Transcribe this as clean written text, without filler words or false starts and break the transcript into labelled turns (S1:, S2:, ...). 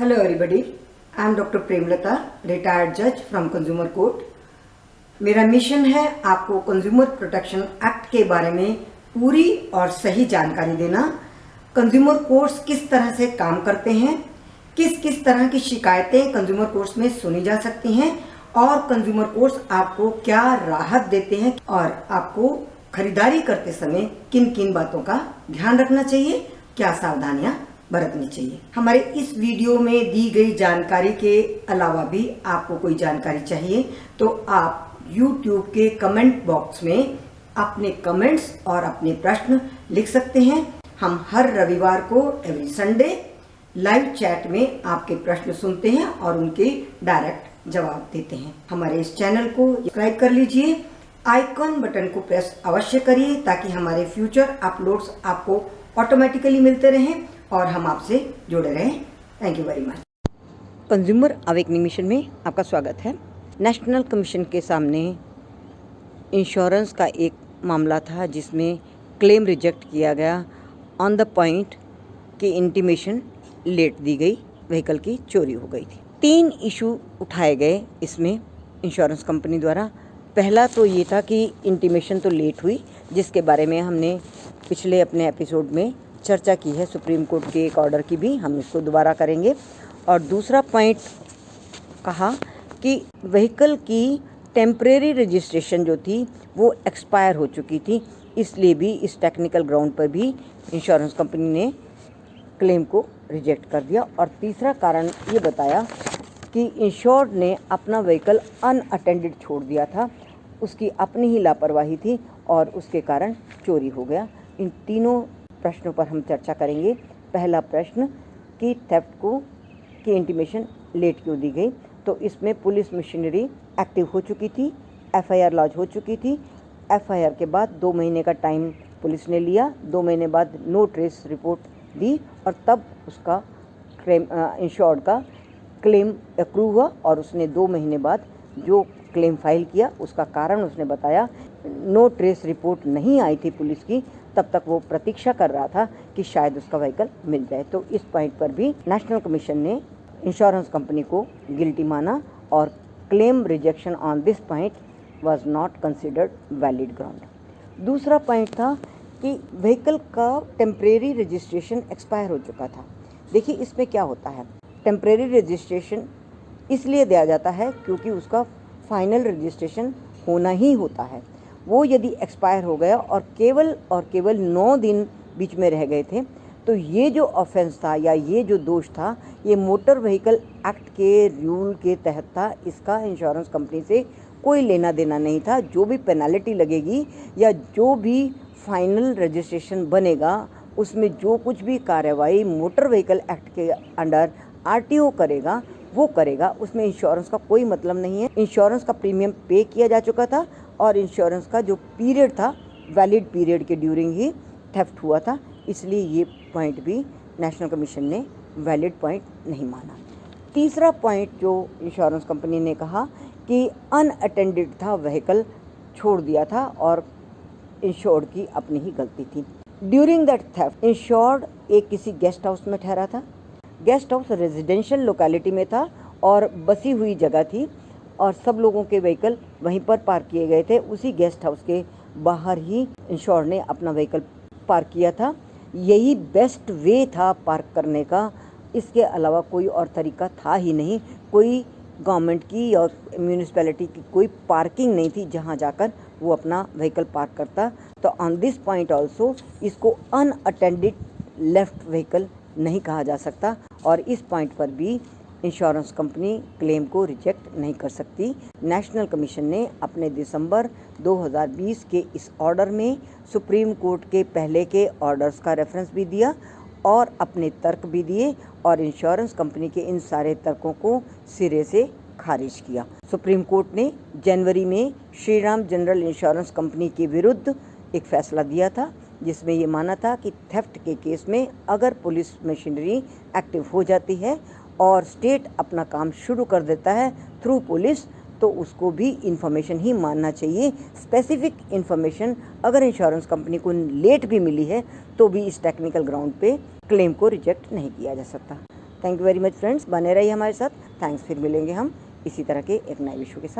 S1: Hello everybody, I am Dr. Premlata, retired judge from Consumer Court. मेरा mission है आपको consumer protection act के बारे में पूरी और सही जानकारी देना। कंज्यूमर कोर्ट्स किस तरह से काम करते हैं, किस किस तरह की शिकायतें कंज्यूमर कोर्ट्स में सुनी जा सकती हैं और कंज्यूमर कोर्ट्स आपको क्या राहत देते हैं और आपको खरीदारी करते समय किन किन बातों का ध्यान रखना चाहिए, क्या सावधानियां बरतनी चाहिए। हमारे इस वीडियो में दी गई जानकारी के अलावा भी आपको कोई जानकारी चाहिए तो आप YouTube के कमेंट बॉक्स में अपने कमेंट्स और अपने प्रश्न लिख सकते हैं। हम हर रविवार को एवरी संडे लाइव चैट में आपके प्रश्न सुनते हैं और उनके डायरेक्ट जवाब देते हैं। हमारे इस चैनल को सब्सक्राइब कर लीजिए, आइकॉन बटन को प्रेस अवश्य करिए ताकि हमारे फ्यूचर अपलोड्स आपको ऑटोमेटिकली मिलते रहें और हम आपसे जुड़े रहें। Thank you very much.
S2: Consumer awakening mission में आपका स्वागत है। नेशनल कमीशन के सामने इंश्योरेंस का एक मामला था जिसमें क्लेम रिजेक्ट किया गया ऑन द पॉइंट कि इंटीमेशन लेट दी गई, व्हीकल की चोरी हो गई थी। 3 इशू उठाए गए इसमें इंश्योरेंस कंपनी द्वारा। पहला तो ये था कि इंटीमेशन तो लेट हुई, जिसके बारे में हमने पिछले अपने एपिसोड में चर्चा की है। सुप्रीम कोर्ट के एक ऑर्डर की भी हम इसको दोबारा करेंगे। और दूसरा पॉइंट कहा कि व्हीकल की टेम्परेरी रजिस्ट्रेशन जो थी वो एक्सपायर हो चुकी थी, इसलिए भी इस टेक्निकल ग्राउंड पर भी इंश्योरेंस कंपनी ने क्लेम को रिजेक्ट कर दिया। और तीसरा कारण ये बताया कि इंश्योर्ड ने अपना व्हीकल अनअटेंडेड छोड़ दिया था, उसकी अपनी ही लापरवाही थी और उसके कारण चोरी हो गया। इन तीनों प्रश्नों पर हम चर्चा करेंगे। पहला प्रश्न कि थेफ्ट को की इंटीमेशन लेट क्यों दी गई, तो इसमें पुलिस मशीनरी एक्टिव हो चुकी थी, एफआईआर लॉन्च हो चुकी थी। एफआईआर के बाद 2 महीने का टाइम पुलिस ने लिया, 2 महीने बाद नो ट्रेस रिपोर्ट दी और तब उसका क्लेम इंश्योर्ड का क्लेम अप्रूव हुआ और उसने 2 महीने बाद जो क्लेम फाइल किया उसका कारण उसने बताया। नो ट्रेस रिपोर्ट नहीं आई थी पुलिस की, तब तक वो प्रतीक्षा कर रहा था कि शायद उसका व्हीकल मिल जाए। तो इस पॉइंट पर भी नेशनल कमीशन ने इंश्योरेंस कंपनी को गिल्टी माना और claim rejection on this point was not considered valid ground. दूसरा पॉइंट था कि व्हीकल का टेम्परेरी रजिस्ट्रेशन एक्सपायर हो चुका था। देखिए इसमें क्या होता है, टेम्परेरी रजिस्ट्रेशन इसलिए दिया जाता है क्योंकि उसका फाइनल रजिस्ट्रेशन होना ही होता है। वो यदि एक्सपायर हो गया और केवल 9 दिन बीच में रह गए थे तो ये जो ऑफेंस था या ये जो दोष था ये मोटर व्हीकल एक्ट के रूल के तहत था। इसका इंश्योरेंस कंपनी से कोई लेना देना नहीं था। जो भी पेनल्टी लगेगी या जो भी फाइनल रजिस्ट्रेशन बनेगा उसमें जो कुछ भी कार्रवाई मोटर व्हीकल एक्ट के अंडर आरटीओ करेगा वो करेगा, उसमें इंश्योरेंस का कोई मतलब नहीं है। इंश्योरेंस का प्रीमियम पे किया जा चुका था और इंश्योरेंस का जो पीरियड था वैलिड पीरियड के ड्यूरिंग ही थेफ्ट हुआ था, इसलिए ये पॉइंट भी नेशनल कमीशन ने वैलिड पॉइंट नहीं माना। तीसरा पॉइंट जो इंश्योरेंस कंपनी ने कहा कि अनअटेंडेड था, व्हीकल छोड़ दिया था और इंश्योर्ड की अपनी ही गलती थी। ड्यूरिंग दैट थेफ्ट इंश्योर्ड एक किसी गेस्ट हाउस में ठहरा था। गेस्ट हाउस रेजिडेंशियल लोकेलिटी में था और बसी हुई जगह थी और सब लोगों के व्हीकल वहीं पर पार्क किए गए थे। उसी गेस्ट हाउस के बाहर ही इंश्योर्ड ने अपना व्हीकल पार्क किया था। यही बेस्ट वे था पार्क करने का, इसके अलावा कोई और तरीका था ही नहीं। कोई गवर्नमेंट की और म्यूनिसिपैलिटी की कोई पार्किंग नहीं थी जहां जाकर वो अपना व्हीकल पार्क करता। तो ऑन दिस पॉइंट ऑल्सो इसको अनअटेंडेड लेफ्ट व्हीकल नहीं कहा जा सकता और इस पॉइंट पर भी इंश्योरेंस कंपनी क्लेम को रिजेक्ट नहीं कर सकती। नेशनल कमीशन ने अपने दिसंबर 2020 के इस ऑर्डर में सुप्रीम कोर्ट के पहले के ऑर्डर्स का रेफरेंस भी दिया और अपने तर्क भी दिए और इंश्योरेंस कंपनी के इन सारे तर्कों को सिरे से खारिज किया। सुप्रीम कोर्ट ने जनवरी में श्रीराम जनरल इंश्योरेंस कंपनी के विरुद्ध एक फैसला दिया था जिसमें ये माना था कि थेफ्ट के केस में अगर पुलिस मशीनरी एक्टिव हो जाती है और स्टेट अपना काम शुरू कर देता है थ्रू पुलिस, तो उसको भी इंफॉर्मेशन ही मानना चाहिए। स्पेसिफिक इंफॉर्मेशन अगर इंश्योरेंस कंपनी को लेट भी मिली है तो भी इस टेक्निकल ग्राउंड पे क्लेम को रिजेक्ट नहीं किया जा सकता। Thank you very much friends, बने रहिए हमारे साथ। थैंक्स, फिर मिलेंगे हम इसी तरह के एक नए विषय के साथ।